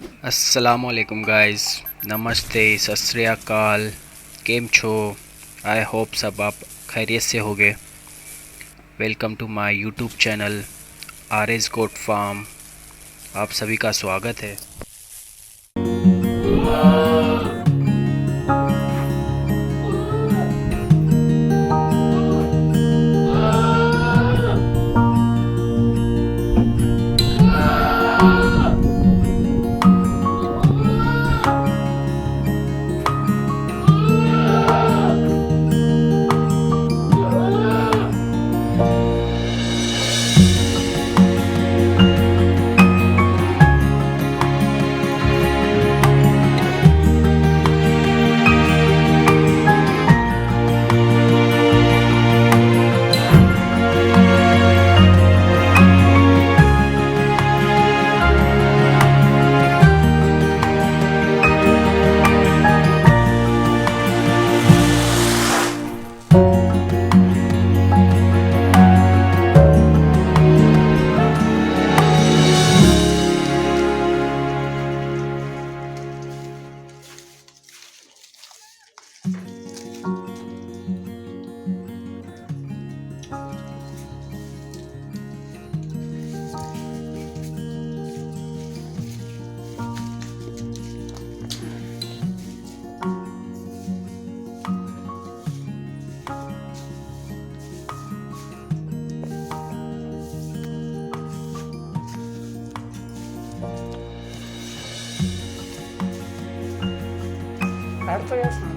असलकुम गाइस, नमस्ते, सत श्री अकाल। केम छो? आई होप सब आप खैरियत से होगे। Welcome to my YouTube channel R S goat farm. आप सभी का स्वागत है। Harto jasno.